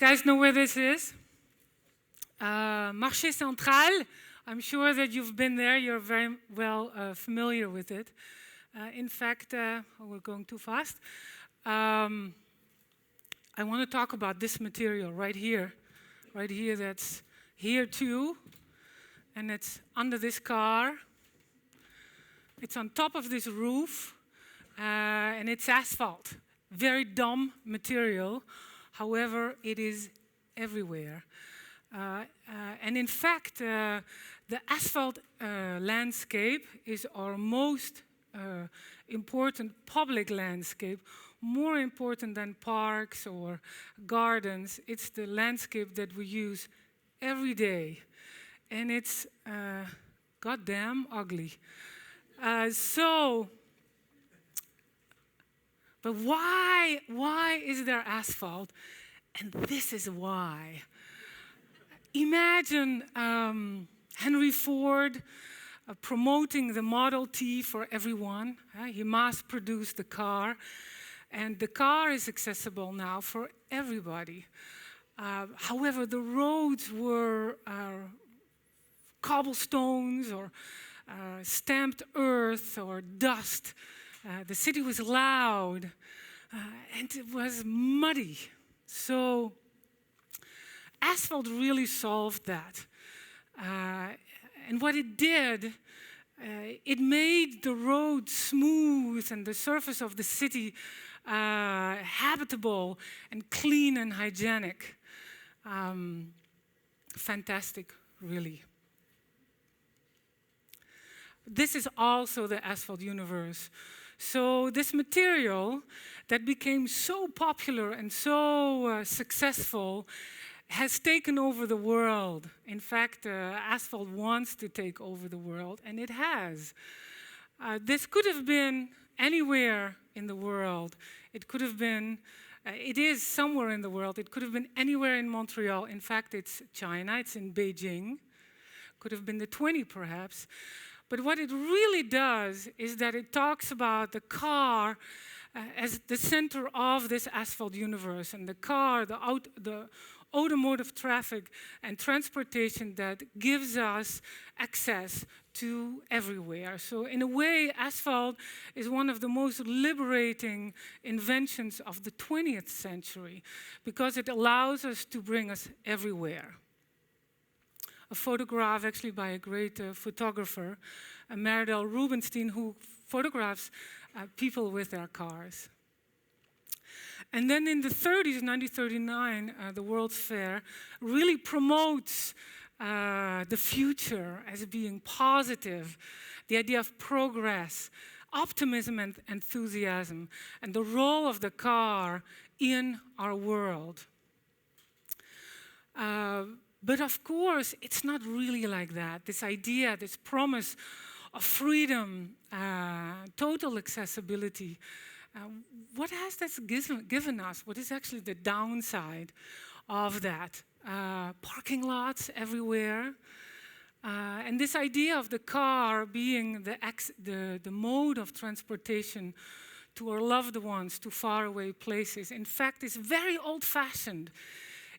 guys know where this is? Marché Central. I'm sure that you've been there. You're very well familiar with it. In fact, we're going too fast. I want to talk about this material right here. Right here, that's here too. And it's under this car. It's on top of this roof. And it's asphalt. Very dumb material. However, it is everywhere. And in fact, the asphalt landscape is our most important public landscape, more important than parks or gardens. It's the landscape that we use every day. And it's goddamn ugly. But why is there asphalt? And this is why. Imagine Henry Ford promoting the Model T for everyone. He mass-produced the car, and the car is accessible now for everybody. However, the roads were cobblestones or stamped earth or dust. The city was loud, and it was muddy. So asphalt really solved that. And what it did, it made the road smooth and the surface of the city habitable and clean and hygienic. Fantastic, really. This is also the asphalt universe. So this material that became so popular and so successful has taken over the world. In fact, asphalt wants to take over the world, and it has. This could have been anywhere in the world. It could have been, it is somewhere in the world. It could have been anywhere in Montreal. In fact, it's China, it's in Beijing. Could have been the 20 perhaps. But what it really does is that it talks about the car as the center of this asphalt universe, and the car, the automotive traffic and transportation that gives us access to everywhere. So in a way, asphalt is one of the most liberating inventions of the 20th century because it allows us to bring us everywhere. A photograph actually by a great photographer, Meridel Rubenstein, who photographs people with their cars. And then in the 30s, 1939, the World's Fair really promotes the future as being positive, the idea of progress, optimism and enthusiasm, and the role of the car in our world. But of course, it's not really like that. This idea, this promise of freedom, total accessibility, what has that given us? What is actually the downside of that? Parking lots everywhere. And this idea of the car being the mode of transportation to our loved ones, to faraway places, in fact, is very old-fashioned.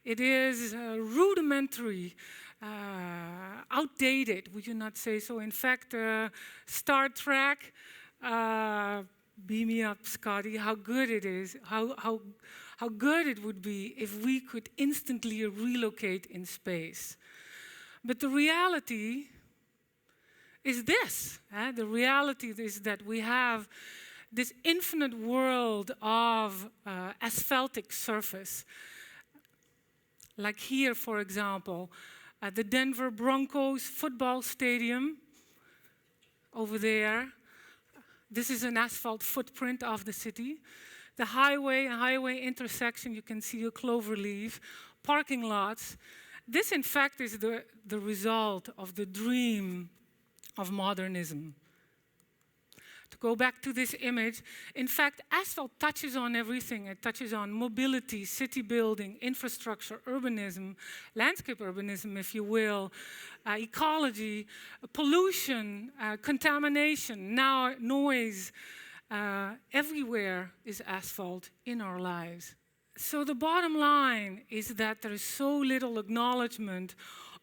It is rudimentary, outdated, would you not say so? In fact, Star Trek, beam me up, Scotty, how good it is, how good it would be if we could instantly relocate in space. But the reality is this. The reality is that we have this infinite world of asphaltic surface. Like here, for example, at the Denver Broncos football stadium, over there. This is an asphalt footprint of the city. The highway intersection, you can see a clover leaf, parking lots. This, in fact, is the result of the dream of modernism. To go back to this image, in fact, asphalt touches on everything. It touches on mobility, city building, infrastructure, urbanism, landscape urbanism, if you will, ecology, pollution, contamination, noise. Everywhere is asphalt in our lives. So the bottom line is that there is so little acknowledgement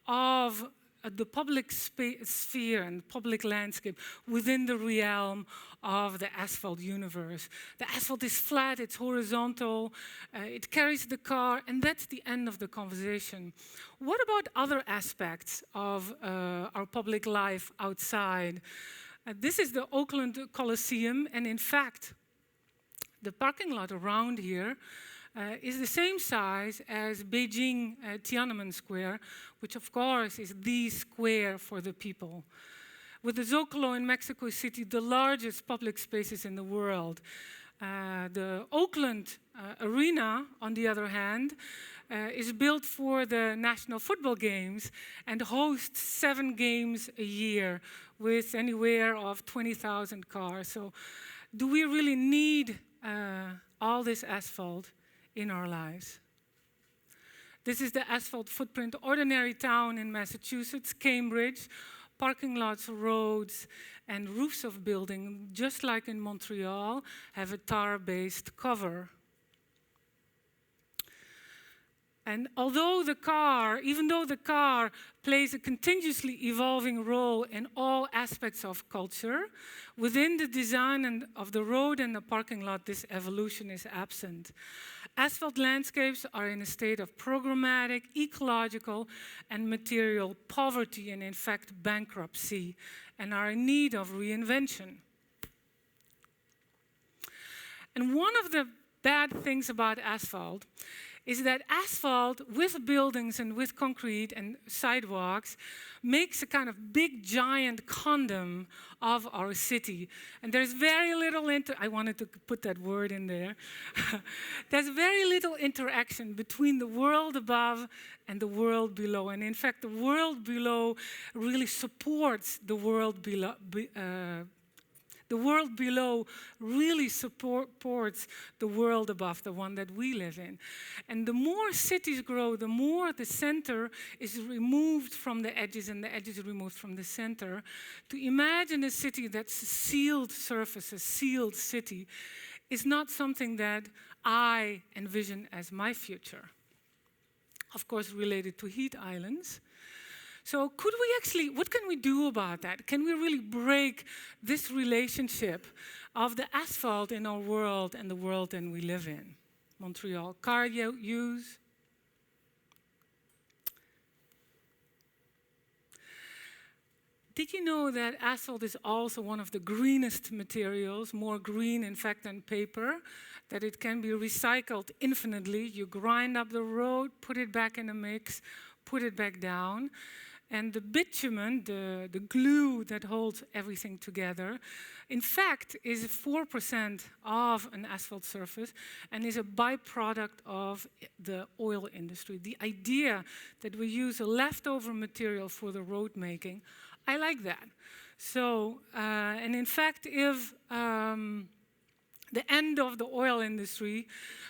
of the public sphere and public landscape within the realm of the asphalt universe. The asphalt is flat, it's horizontal, it carries the car, and that's the end of the conversation. What about other aspects of our public life outside? This is the Oakland Coliseum, and in fact, the parking lot around here is the same size as Beijing Tiananmen Square, which of course is the square for the people. With the Zocalo in Mexico City, the largest public spaces in the world. The Oakland Arena, on the other hand, is built for the national football games and hosts 7 games a year with anywhere of 20,000 cars. So do we really need all this asphalt in our lives? This is the asphalt footprint. Ordinary town in Massachusetts, Cambridge, parking lots, roads, and roofs of buildings, just like in Montreal, have a tar-based cover. And although even though the car plays a continuously evolving role in all aspects of culture, within the design of the road and the parking lot, this evolution is absent. Asphalt landscapes are in a state of programmatic, ecological, and material poverty, and in fact bankruptcy, and are in need of reinvention. And one of the bad things about asphalt is that asphalt with buildings and with concrete and sidewalks makes a kind of big giant condom of our city. And there's very little I wanted to put that word in there. There's very little interaction between the world above and the world below. And in fact, the world below really supports the world below. The world below really supports the world above, the one that we live in. And the more cities grow, the more the center is removed from the edges and the edges removed from the center. To imagine a city that's a sealed surface, a sealed city, is not something that I envision as my future. Of course, related to heat islands. So what can we do about that? Can we really break this relationship of the asphalt in our world and the world that we live in? Montreal, car use. Did you know that asphalt is also one of the greenest materials, more green in fact than paper, that it can be recycled infinitely? You grind up the road, put it back in a mix, put it back down. And the bitumen, the glue that holds everything together, in fact, is 4% of an asphalt surface and is a byproduct of the oil industry. The idea that we use a leftover material for the road making, I like that. So, and in fact, if the end of the oil industry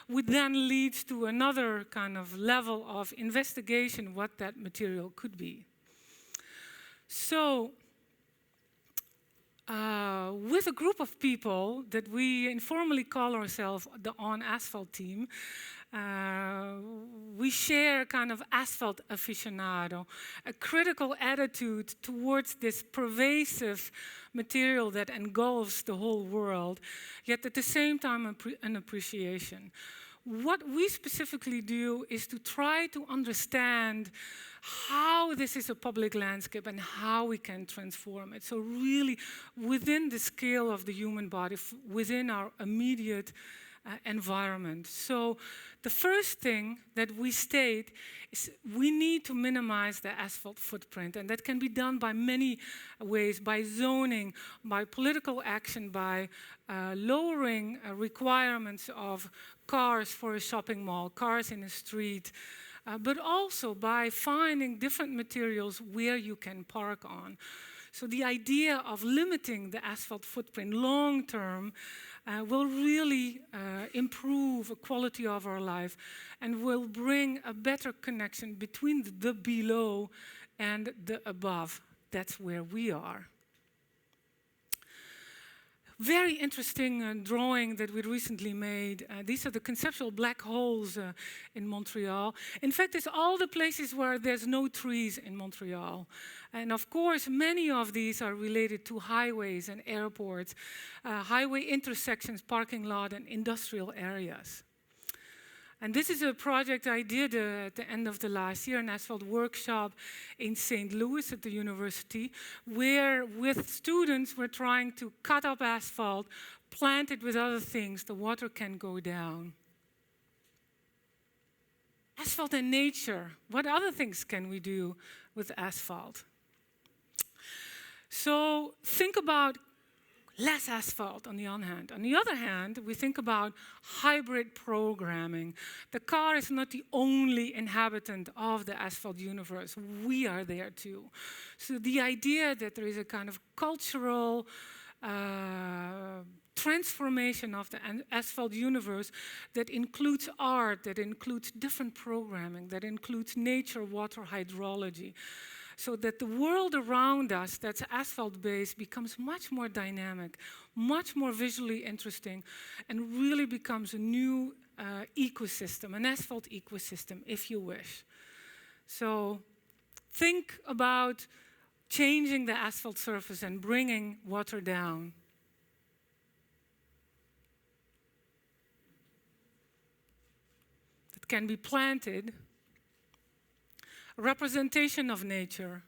would then lead to another kind of level of investigation what that material could be. So, with a group of people that we informally call ourselves the On Asphalt team, we share kind of asphalt aficionado, a critical attitude towards this pervasive material that engulfs the whole world, yet at the same time an appreciation. What we specifically do is to try to understand how this is a public landscape and how we can transform it. So really within the scale of the human body, within our immediate environment. So the first thing that we state is we need to minimize the asphalt footprint, and that can be done by many ways, by zoning, by political action, by lowering requirements of cars for a shopping mall, cars in a street, but also by finding different materials where you can park on. So the idea of limiting the asphalt footprint long term will really improve the quality of our life and will bring a better connection between the below and the above. That's where we are. very interesting drawing that we recently made. These are the conceptual black holes in Montreal. In fact, it's all the places where there's no trees in Montreal. And of course, many of these are related to highways and airports, highway intersections, parking lot, and industrial areas. And this is a project I did at the end of the last year, an asphalt workshop in St. Louis at the university, where with students we're trying to cut up asphalt, plant it with other things, the water can go down. Asphalt and nature, what other things can we do with asphalt? So think about less asphalt on the one hand. On the other hand, we think about hybrid programming. The car is not the only inhabitant of the asphalt universe. We are there too. So the idea that there is a kind of cultural transformation of the asphalt universe that includes art, that includes different programming, that includes nature, water, hydrology, so that the world around us that's asphalt-based becomes much more dynamic, much more visually interesting, and really becomes a new ecosystem, an asphalt ecosystem, if you wish. So think about changing the asphalt surface and bringing water down. It can be planted. Representation of nature.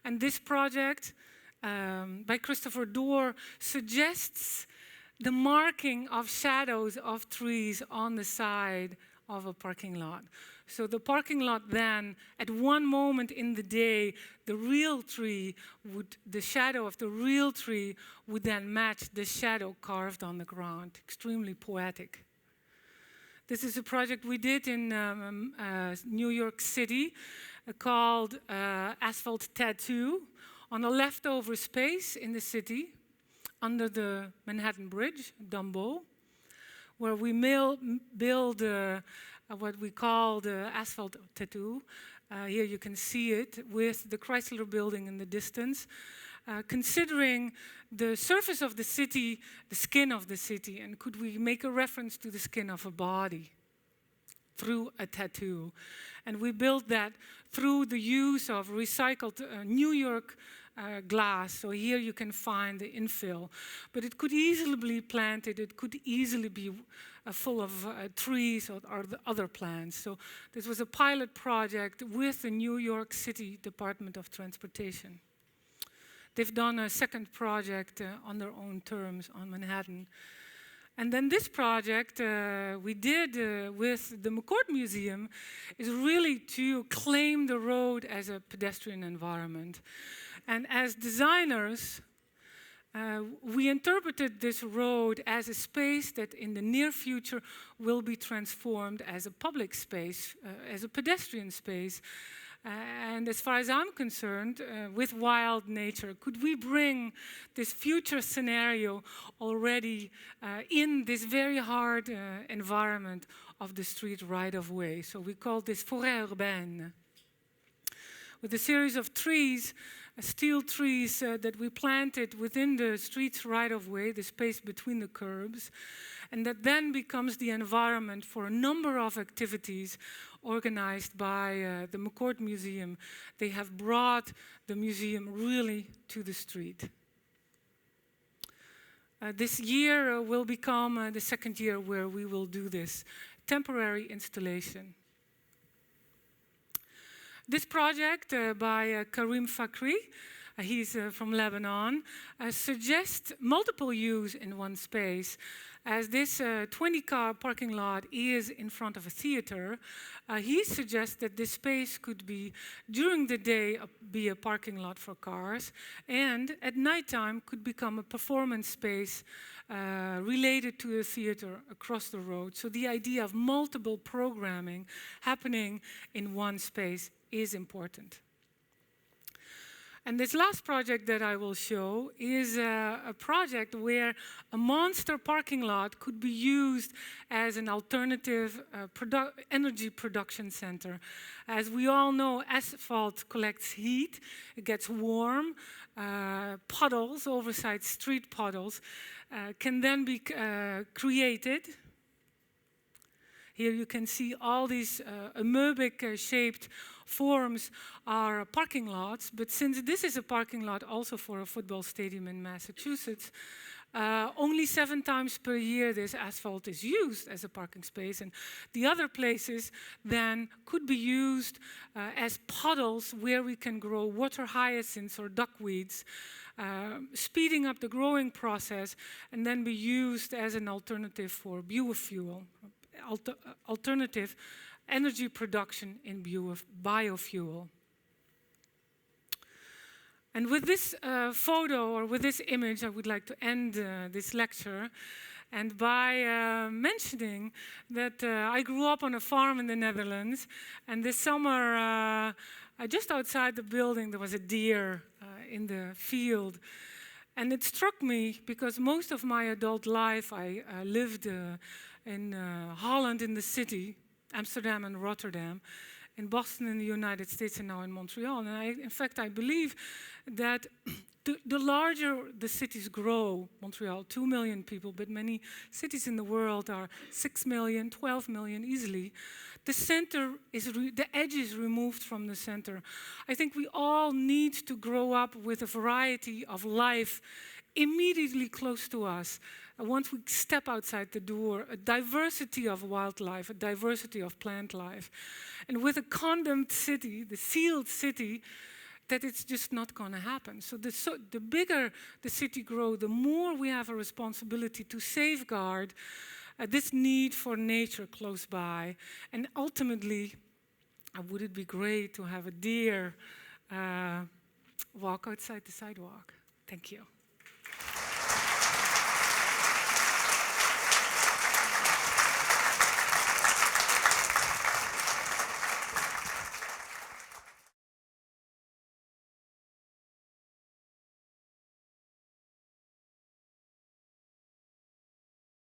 And this project by Christopher Dorr suggests the marking of shadows of trees on the side of a parking lot. So the parking lot then, at one moment in the day, the shadow of the real tree would then match the shadow carved on the ground. Extremely poetic. This is a project we did in New York City called Asphalt Tattoo on a leftover space in the city under the Manhattan Bridge, Dumbo, where we build what we call the asphalt tattoo. Here you can see it with the Chrysler Building in the distance. Considering the surface of the city, the skin of the city, and could we make a reference to the skin of a body through a tattoo? And we built that through the use of recycled New York glass. So here you can find the infill. But it could easily be planted, it could easily be full of trees or the other plants. So this was a pilot project with the New York City Department of Transportation. They've done a second project on their own terms on Manhattan. And then this project we did with the McCourt Museum is really to claim the road as a pedestrian environment. And as designers, we interpreted this road as a space that in the near future will be transformed as a public space, as a pedestrian space. And as far as I'm concerned, with wild nature, could we bring this future scenario already in this very hard environment of the street right-of-way? So we call this forêt urbaine. With a series of trees, steel trees that we planted within the street's right-of-way, the space between the curbs, and that then becomes the environment for a number of activities organized by the McCourt Museum. They have brought the museum really to the street. This year will become the second year where we will do this temporary installation. This project by Karim Fakhri, he's from Lebanon, suggests multiple use in one space. As this 20-car parking lot is in front of a theater, he suggests that this space could be, during the day, be a parking lot for cars, and at nighttime could become a performance space related to a theater across the road. So the idea of multiple programming happening in one space is important. And this last project that I will show is a project where a monster parking lot could be used as an alternative energy production center. As we all know, asphalt collects heat, it gets warm, puddles, oversized street puddles, can then be created. Here you can see all these amoebic shaped forms are parking lots, but since this is a parking lot also for a football stadium in Massachusetts, only 7 times per year this asphalt is used as a parking space, and the other places then could be used as puddles where we can grow water hyacinths or duckweeds, speeding up the growing process, and then be used as an alternative for biofuel. Alternative energy production in biofuel. And with this photo, or with this image, I would like to end this lecture, and by mentioning that I grew up on a farm in the Netherlands, and this summer, just outside the building, there was a deer in the field. And it struck me because most of my adult life I lived in Holland, in the city, Amsterdam and Rotterdam, in Boston in the United States, and now in Montreal. And in fact, I believe that the larger the cities grow, Montreal, 2 million people, but many cities in the world are 6 million, 12 million easily, the center the edge is removed from the center. I think we all need to grow up with a variety of life immediately close to us. Once we step outside the door, a diversity of wildlife, a diversity of plant life. And with a condemned city, the sealed city, that it's just not going to happen. So the bigger the city grows, the more we have a responsibility to safeguard this need for nature close by. And ultimately, would it be great to have a deer walk outside the sidewalk? Thank you.